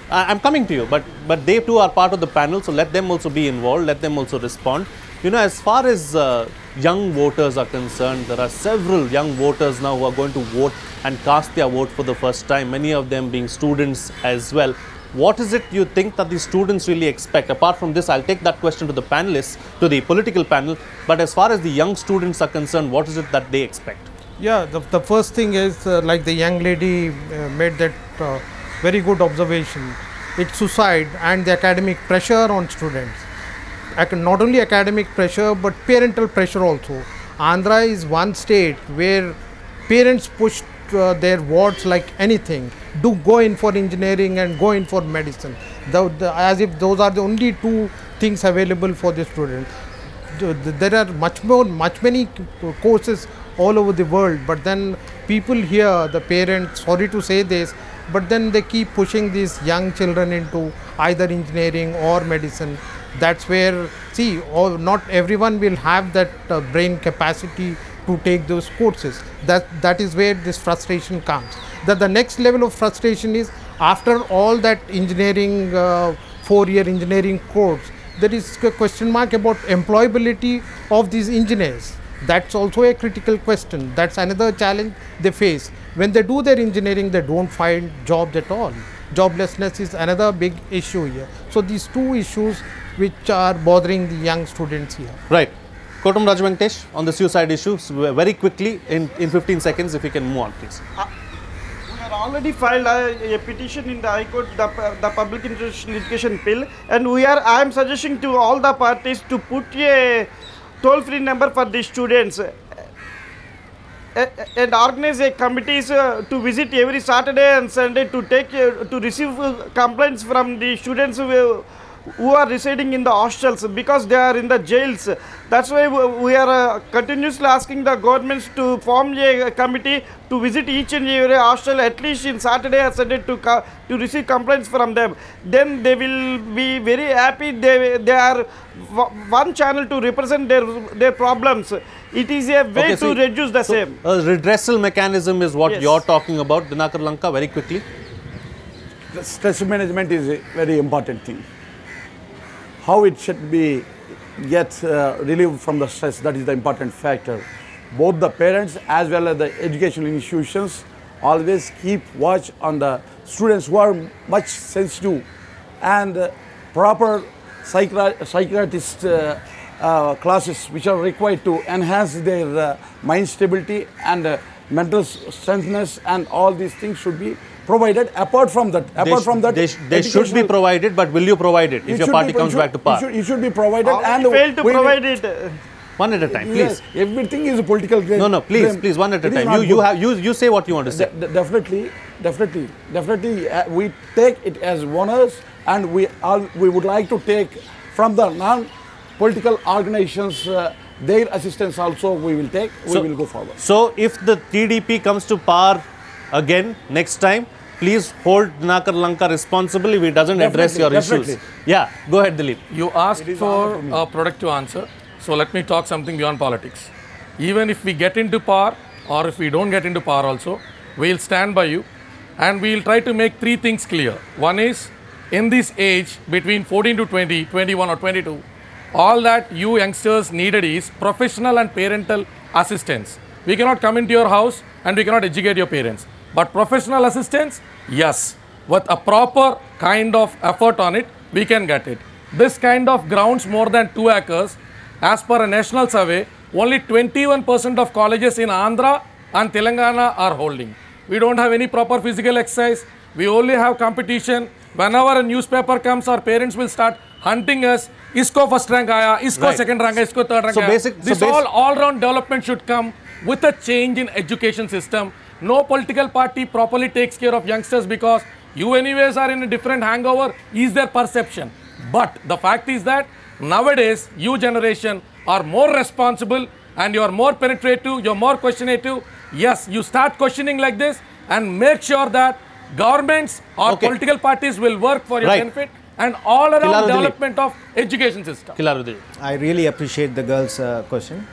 I'm coming to you, but they too are part of the panel, so let them also be involved, let them also respond. As far as young voters are concerned, there are several young voters now who are going to vote and cast their vote for the first time, many of them being students as well. What is it you think that the students really expect? Apart from this, I'll take that question to the panelists, to the political panel, but as far as the young students are concerned, what is it that they expect? Yeah, the first thing is like the young lady made that very good observation. It's suicide and the academic pressure on students. Not only academic pressure but parental pressure also. Andhra is one state where parents push their wards like anything. Do go in for engineering and go in for medicine. as if those are the only two things available for the student. There are many courses all over the world, but then people here, the parents, sorry to say this, but then they keep pushing these young children into either engineering or medicine. That's where, see, not everyone will have that brain capacity to take those courses. That is where this frustration comes. The next level of frustration is, after all that engineering, 4-year engineering course, there is a question mark about employability of these engineers. That's also a critical question. That's another challenge they face. When they do their engineering, they don't find jobs at all. Joblessness is another big issue here. So these two issues which are bothering the young students here. Right. Kotamraju Venkatesh, on the suicide issue, very quickly, in 15 seconds, if you can move on, please. We have already filed a petition in the High Court, the Public Interest Litigation Bill, and I am suggesting to all the parties to put a toll-free number for the students and organize a committees to visit every Saturday and Sunday to receive complaints from the students who are residing in the hostels because they are in the jails. That's why we are continuously asking the governments to form a committee to visit each and every hostel at least in Saturday or Sunday to receive complaints from them. Then they will be very happy. They are one channel to represent their problems. It is a way to reduce the same. A redressal mechanism is what you're talking about. Dinakar, Lanka, very quickly. The stress management is a very important thing. How it should be relieved from the stress, that is the important factor. Both the parents as well as the educational institutions always keep watch on the students who are much sensitive, and proper psychiatrist classes which are required to enhance their mind stability and mental strengthness, and all these things should be provided. Apart from that, they should be provided, but will you provide it if your party comes back to power? It should be provided, and fail to provide it. One at a time, please. Yes, everything is a political game. No, please, one at a time. You say what you want to say. Definitely, we take it as bonus, and we would like to take from the non-political organizations their assistance also. We will take. We will go forward. So, if the TDP comes to power again next time, please hold Dinakar Lanka responsible if he doesn't address your issues. Yeah, go ahead, Dileep. You asked for a productive answer, so let me talk something beyond politics. Even if we get into power or if we don't get into power also, we'll stand by you and we'll try to make 3 things clear. One is, in this age between 14 to 20, 21 or 22, all that you youngsters needed is professional and parental assistance. We cannot come into your house and we cannot educate your parents. But professional assistance, yes, with a proper kind of effort on it, we can get it. This kind of grounds more than 2 acres, as per a national survey, only 21% of colleges in Andhra and Telangana are holding. We don't have any proper physical exercise. We only have competition. Whenever a newspaper comes, our parents will start hunting us. Isko first rank aaya, isko second rank aaya, isko third rank aaya. This all-round development should come with a change in education system. No political party properly takes care of youngsters because you anyways are in a different hangover, is their perception. But the fact is that nowadays, you generation are more responsible and you are more penetrative, you are more questionative. Yes, you start questioning like this and make sure that governments or political parties will work for your benefit and all around development of education system. I really appreciate the girls' question.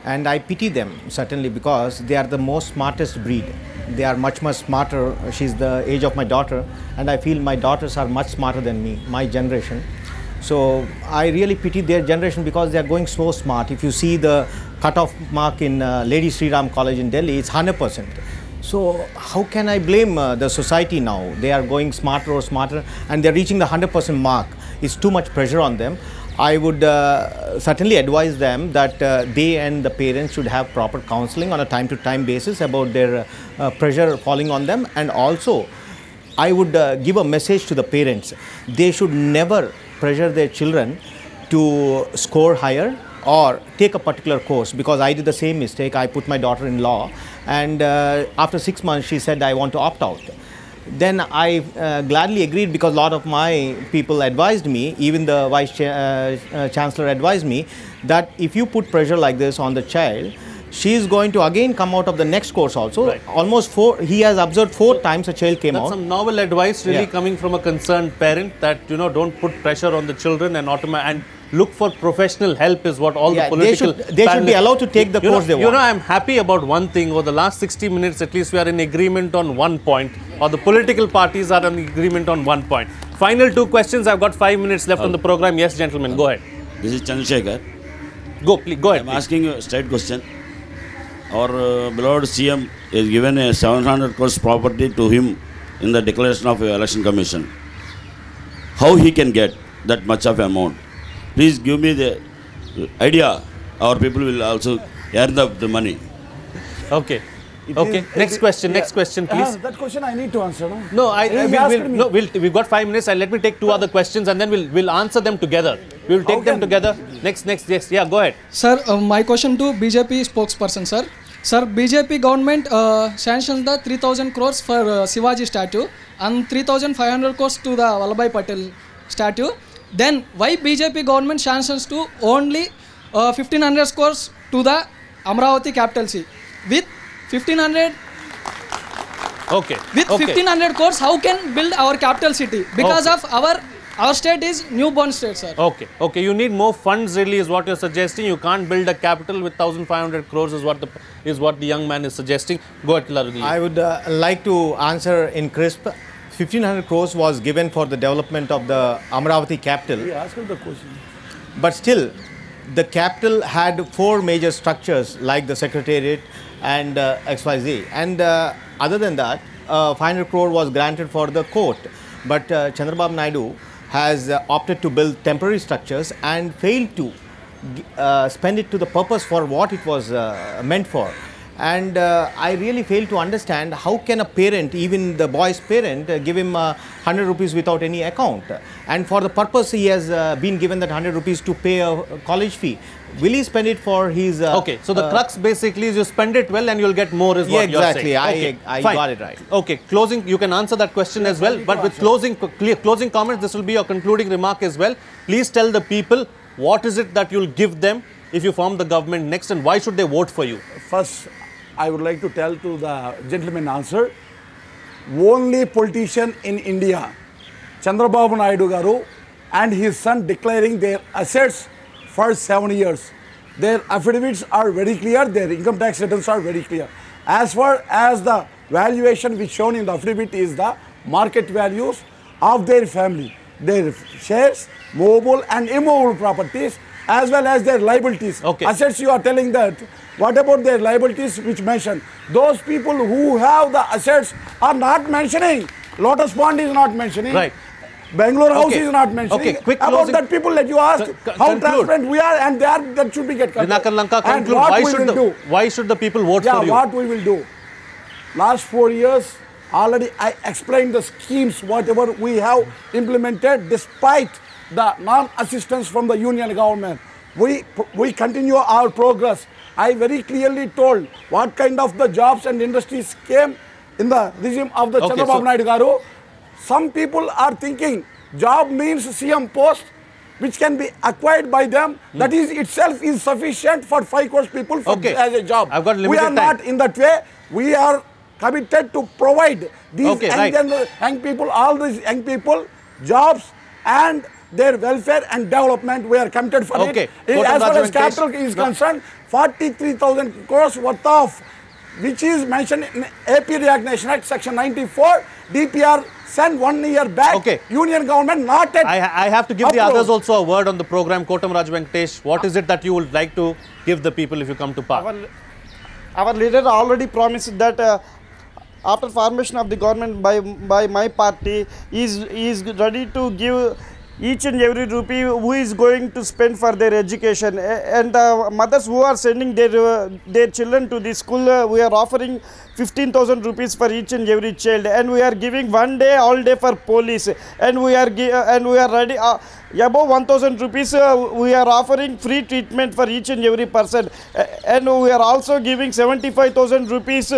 And I pity them, certainly, because they are the most smartest breed. They are much smarter. She's the age of my daughter, and I feel my daughters are much smarter than me, my generation. So I really pity their generation because they are going so smart. If you see the cutoff mark in Lady Sri Ram College in Delhi, it's 100%. So how can I blame the society now? They are going smarter, and they're reaching the 100% mark. It's too much pressure on them. I would certainly advise them that they and the parents should have proper counseling on a time-to-time basis about their pressure falling on them. And also, I would give a message to the parents. They should never pressure their children to score higher or take a particular course, because I did the same mistake. I put my daughter in law, and after 6 months she said, I want to opt out. then I gladly agreed, because a lot of my people advised me, even the Vice Chancellor advised me, that if you put pressure like this on the child, she is going to again come out of the next course also. Right. Almost he has observed 4 times a child came out. That's some novel advice really coming from a concerned parent, that, you know, don't put pressure on the children and look for professional help is what all the political... They should be allowed to take the course they want. You know, I'm happy about one thing. Over the last 60 minutes, at least we are in agreement on one point, or the political parties are in agreement on one point. Final 2 questions. I've got 5 minutes left on the program. Yes, gentlemen, go ahead. This is Chandrasekhar. Go, please, go ahead. I'm asking you a straight question. Our beloved CM is given a 700 crores property to him in the declaration of Election Commission. How he can get that much of amount? Please give me the idea. Our people will also earn the money. Okay. Okay. Next question, please. That question I need to answer. No, no, we've got 5 minutes. Let me take 2 other questions and then we'll answer them together. We'll take them together. Next, yes. Yeah, go ahead. Sir, my question to BJP spokesperson, sir. Sir, BJP government sanctions the 3,000 crores for Shivaji statue and 3,500 crores to the Vallabhai Patel statue. Then why BJP government sanctions to only 1,500 crores to the Amravati capital city? With 1,500 1,500 crores, how can build our capital city? Because of our state is newborn state, sir. Okay. You need more funds, really, is what you're suggesting. You can't build a capital with 1,500 crores, is what the young man is suggesting. Go ahead, Kilaru. I would like to answer in crisp. 1,500 crores was given for the development of the Amravati capital. Yeah, ask him the question. But still, the capital had 4 major structures like the secretariat and XYZ. And other than that, 500 crore was granted for the court. But Chandrababu Naidu has opted to build temporary structures and failed to spend it to the purpose for what it was meant for. And I really fail to understand how can a parent, even the boy's parent, give him 100 rupees without any account. And for the purpose he has been given that 100 rupees to pay a college fee. Will he spend it for his... okay, so the crux basically is you spend it well and you'll get more is what you're saying. Exactly, I got it right. Okay, closing, you can answer that question as well. But with closing comments, this will be your concluding remark as well. Please tell the people what is it that you'll give them if you form the government next, and why should they vote for you? First, I would like to tell to the gentleman answer, only politician in India, Chandrababu Naidu Garu and his son declaring their assets for 7 years. Their affidavits are very clear, their income tax returns are very clear. As far as the valuation which shown in the affidavit is the market values of their family, their shares, movable and immovable properties, as well as their liabilities. Assets, you are telling that. What about their liabilities which mention? Those people who have the assets are not mentioning. Lotus Pond is not mentioning. Right. Bangalore House is not mentioning. Okay, quick about closing. that people that you asked, how transparent we are, and that should be get covered. Dinakar, Lanka, conclude. Why should the people vote for you? What we will do. Last 4 years, already I explained the schemes, whatever we have implemented, despite the non-assistance from the union government. We continue our progress. I very clearly told what kind of the jobs and industries came in the regime of the Chandrababu Naidu Garu. Some people are thinking job means CM post which can be acquired by them. That is itself is sufficient for 5 crore people as a job. I've got limited we are not in that way. We are committed to provide these young people, all these young people, jobs and their welfare and development. We are committed for it. As far as capital is concerned, 43,000 crores worth of, which is mentioned in AP Reorganization Act Section 94, DPR sent 1 year back. Union government not at. I have to give the others also a word on the program. Kotamraju Venkatesh, what is it that you would like to give the people if you come to power? Our leader already promised that after formation of the government by my party, is ready to give each and every rupee who is going to spend for their education, and the mothers who are sending their children to the school, we are offering 15,000 rupees for each and every child, and we are giving 1 day all day for police, and we are ready above 1,000 rupees. We are offering free treatment for each and every person, and we are also giving 75,000 rupees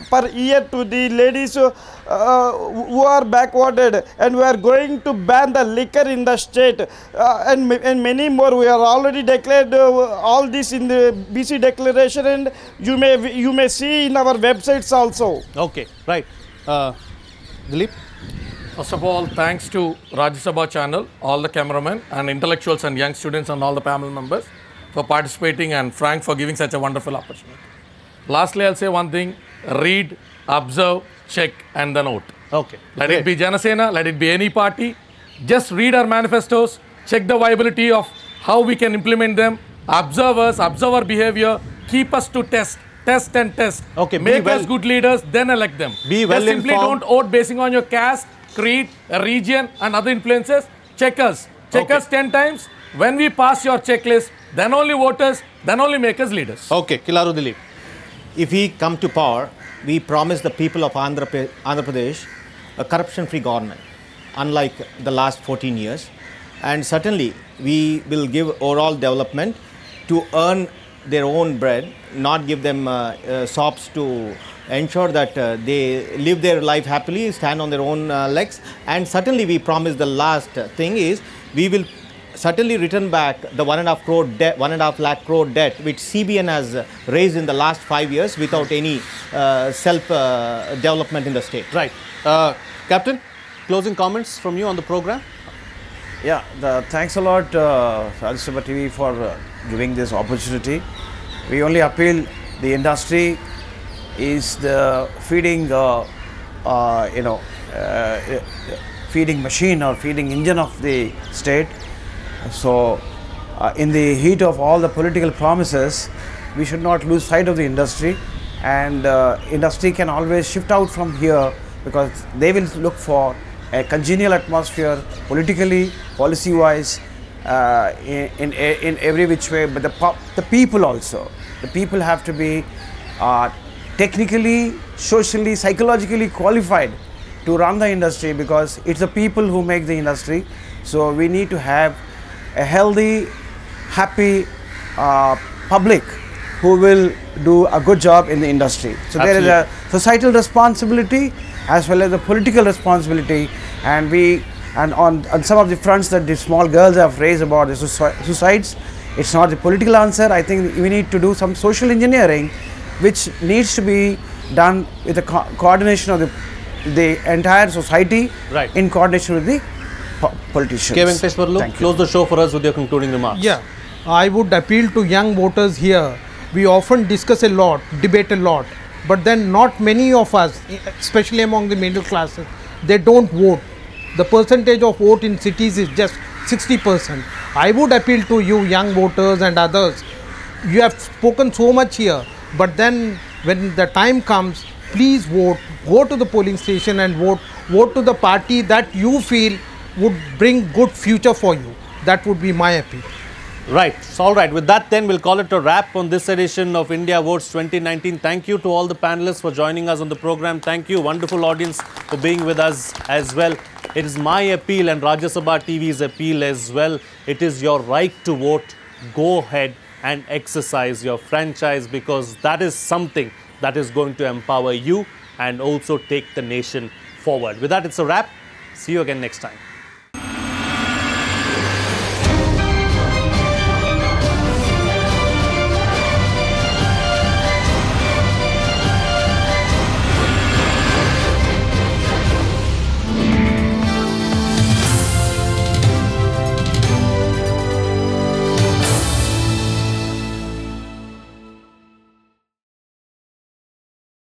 per year to the ladies who are backwarded, and we are going to ban the liquor in the state, and many more. We are already declared all this in the BC declaration, and you may see in our websites also. Okay, right. Dileep? First of all, thanks to Rajya Sabha channel, all the cameramen and intellectuals and young students and all the panel members for participating, and Frank for giving such a wonderful opportunity. Lastly, I'll say one thing: read, observe, check, and then vote. Okay. Let it be Jana Sena, let it be any party. Just read our manifestos, check the viability of how we can implement them, observe us, observe our behavior, keep us to test and test. Okay, make us good leaders, then elect them. Be well Just simply informed. don't vote basing on your caste, creed, region, and other influences. Check us. Check us 10 times. When we pass your checklist, then only voters, then only make us leaders. Okay, Kilaru Dileep. If we come to power, we promise the people of Andhra Pradesh a corruption-free government, unlike the last 14 years. And certainly, we will give overall development to earn their own bread, not give them sops to ensure that they live their life happily, stand on their own legs. And certainly, we promise the last thing is we will certainly return back the 1.5 lakh crore debt which CBN has raised in the last 5 years without any self-development in the state. Right. Captain, closing comments from you on the program? Yeah, thanks a lot, Rajya Sabha TV, for giving this opportunity. We only appeal the industry is the feeding, feeding machine or feeding engine of the state. So, in the heat of all the political promises, we should not lose sight of the industry, and industry can always shift out from here because they will look for a congenial atmosphere politically, policy-wise, in every which way. But the people also, the people have to be technically, socially, psychologically qualified to run the industry, because it's the people who make the industry. So we need to have a healthy, happy public who will do a good job in the industry. So there is a societal responsibility as well as a political responsibility, and on some of the fronts that the small girls have raised about the suicides, it's not the political answer. I think we need to do some social engineering, which needs to be done with the coordination of the entire society, right, in coordination with the politicians. Venkateshwarlu, close the show for us with your concluding remarks. Yeah, I would appeal to young voters here. We often discuss a lot, debate a lot, but then not many of us, especially among the middle classes, they don't vote. The percentage of vote in cities is just 60%. I would appeal to you young voters and others. You have spoken so much here, but then when the time comes, please vote. Go to the polling station and vote. Vote to the party that you feel would bring good future for you. That would be my appeal. Right. So, all right. With that, then we'll call it a wrap on this edition of India Votes 2019. Thank you to all the panelists for joining us on the program. Thank you, wonderful audience, for being with us as well. It is my appeal and Rajya Sabha TV's appeal as well. It is your right to vote. Go ahead and exercise your franchise, because that is something that is going to empower you and also take the nation forward. With that, it's a wrap. See you again next time.